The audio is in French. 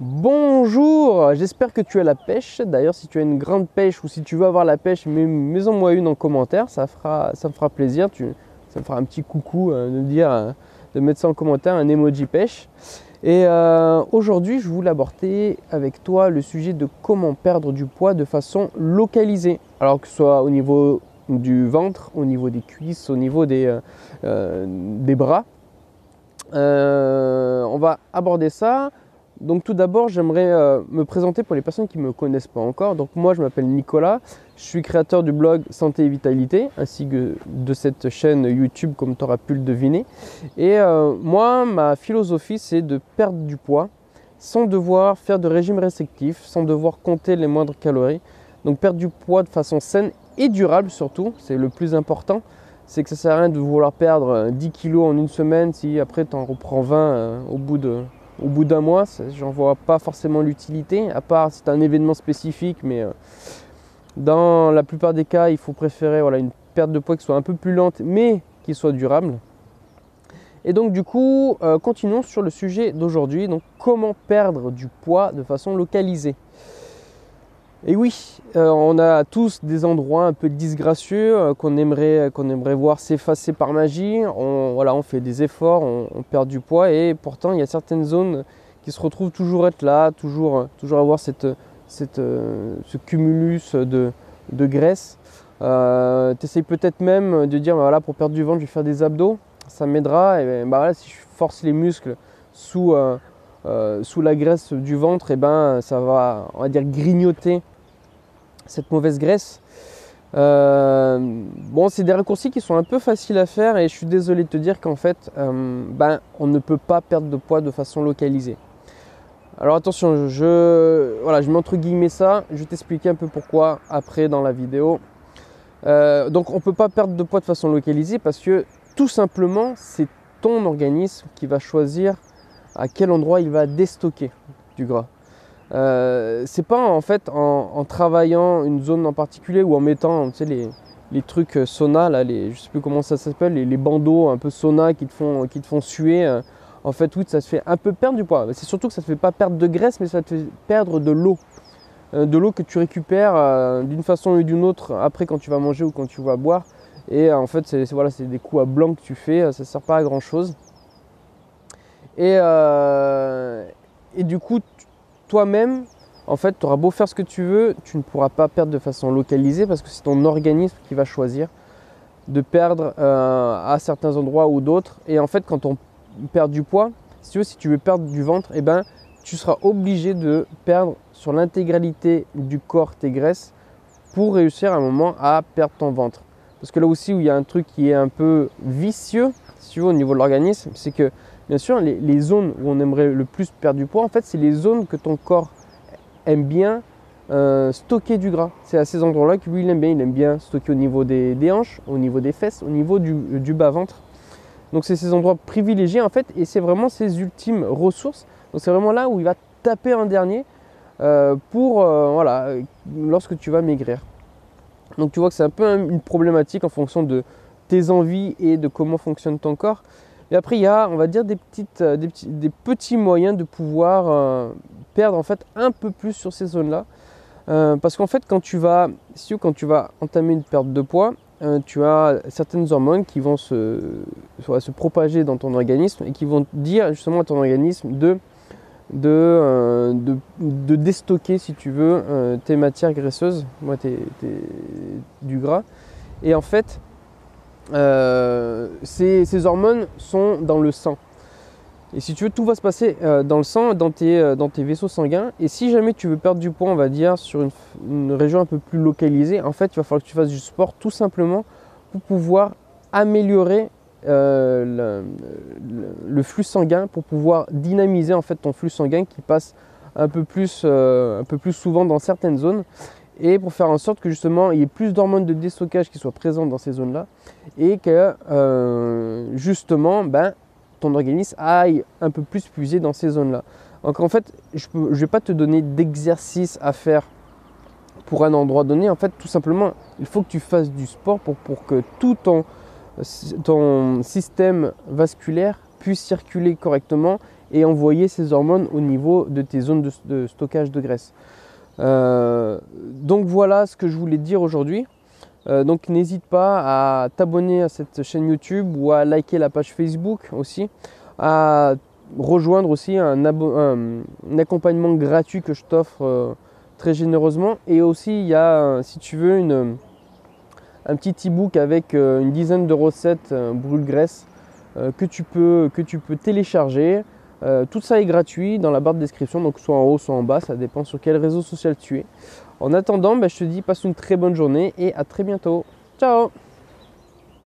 Bonjour, j'espère que tu as la pêche. D'ailleurs, si tu as une grande pêche ou si tu veux avoir la pêche, mets-en-moi une en commentaire, ça me fera plaisir. Ça me fera un petit coucou de mettre ça en commentaire, un emoji pêche. Et aujourd'hui, je voulais aborder avec toi le sujet de comment perdre du poids de façon localisée. Alors que ce soit au niveau du ventre, au niveau des cuisses, au niveau des bras. On va aborder ça. Donc tout d'abord, j'aimerais me présenter pour les personnes qui ne me connaissent pas encore. Donc moi, je m'appelle Nicolas, je suis créateur du blog Santé et Vitalité, ainsi que de cette chaîne YouTube, comme tu auras pu le deviner. Et moi, ma philosophie, c'est de perdre du poids sans devoir faire de régime restrictif, sans devoir compter les moindres calories. Donc perdre du poids de façon saine et durable surtout, c'est le plus important. C'est que ça ne sert à rien de vouloir perdre 10 kilos en une semaine si après tu en reprends 20 au bout d'un mois. J'en vois pas forcément l'utilité, à part si c'est un événement spécifique, mais dans la plupart des cas, il faut préférer une perte de poids qui soit un peu plus lente, mais qui soit durable. Et donc du coup, continuons sur le sujet d'aujourd'hui. Donc comment perdre du poids de façon localisée. Et oui, on a tous des endroits un peu disgracieux qu'on aimerait voir s'effacer par magie. On fait des efforts, on perd du poids et pourtant il y a certaines zones qui se retrouvent toujours être là, toujours avoir ce cumulus de graisse. Tu essayes peut-être même de dire voilà, pour perdre du ventre je vais faire des abdos, ça m'aidera. Et si je force les muscles sous la graisse du ventre, ça va, on va dire, grignoter cette mauvaise graisse. C'est des raccourcis qui sont un peu faciles à faire et je suis désolé de te dire qu'en fait, on ne peut pas perdre de poids de façon localisée. Alors attention, je mets entre guillemets ça, je vais t'expliquer un peu pourquoi après dans la vidéo. Donc on ne peut pas perdre de poids de façon localisée parce que tout simplement, c'est ton organisme qui va choisir à quel endroit il va déstocker du gras. C'est pas en fait en travaillant une zone en particulier ou en mettant les trucs sauna, là, je sais plus comment ça s'appelle, les bandeaux un peu sauna qui te font suer. En fait, oui, ça te fait un peu perdre du poids. C'est surtout que ça te fait pas perdre de graisse, mais ça te fait perdre de l'eau. De l'eau que tu récupères d'une façon ou d'une autre après quand tu vas manger ou quand tu vas boire. Et en fait, c'est des coups à blanc que tu fais, ça sert pas à grand chose. Et du coup, toi-même, en fait, tu auras beau faire ce que tu veux, tu ne pourras pas perdre de façon localisée parce que c'est ton organisme qui va choisir de perdre à certains endroits ou d'autres. Et en fait, quand on perd du poids, si tu veux perdre du ventre, tu seras obligé de perdre sur l'intégralité du corps tes graisses pour réussir à un moment à perdre ton ventre. Parce que là aussi où il y a un truc qui est un peu vicieux, si tu veux, au niveau de l'organisme, c'est que bien sûr, les zones où on aimerait le plus perdre du poids, en fait, c'est les zones que ton corps aime bien stocker du gras. C'est à ces endroits-là que lui, il aime bien stocker au niveau des hanches, au niveau des fesses, au niveau du bas-ventre. Donc, c'est ces endroits privilégiés, en fait, et c'est vraiment ses ultimes ressources. Donc, c'est vraiment là où il va taper en dernier lorsque tu vas maigrir. Donc, tu vois que c'est un peu une problématique en fonction de tes envies et de comment fonctionne ton corps. Et après, il y a, on va dire, des petits moyens de pouvoir perdre en fait un peu plus sur ces zones-là. Parce qu'en fait, quand tu vas entamer une perte de poids, tu as certaines hormones qui vont se propager dans ton organisme et qui vont dire justement à ton organisme de déstocker, si tu veux, tes matières graisseuses, du gras. Et en fait, ces hormones sont dans le sang. Et si tu veux, tout va se passer dans le sang, dans tes vaisseaux sanguins. Et si jamais tu veux perdre du poids, on va dire, sur une région un peu plus localisée, en fait, il va falloir que tu fasses du sport tout simplement pour pouvoir améliorer le flux sanguin, pour pouvoir dynamiser en fait ton flux sanguin qui passe un peu plus souvent dans certaines zones. Et pour faire en sorte que justement il y ait plus d'hormones de déstockage qui soient présentes dans ces zones-là et que justement ton organisme aille un peu plus puiser dans ces zones-là. Donc en fait, je ne vais pas te donner d'exercice à faire pour un endroit donné. En fait, tout simplement, il faut que tu fasses du sport pour que tout ton système vasculaire puisse circuler correctement et envoyer ces hormones au niveau de tes zones de stockage de graisse. Donc voilà ce que je voulais te dire aujourd'hui. Donc n'hésite pas à t'abonner à cette chaîne YouTube ou à liker la page Facebook aussi, à rejoindre aussi un accompagnement gratuit que je t'offre très généreusement. Et aussi il y a, si tu veux, un petit e-book avec une dizaine de recettes brûle-graisse que tu peux télécharger. Tout ça est gratuit dans la barre de description, donc soit en haut soit en bas, ça dépend sur quel réseau social tu es. En attendant, je te dis passe une très bonne journée et à très bientôt. Ciao!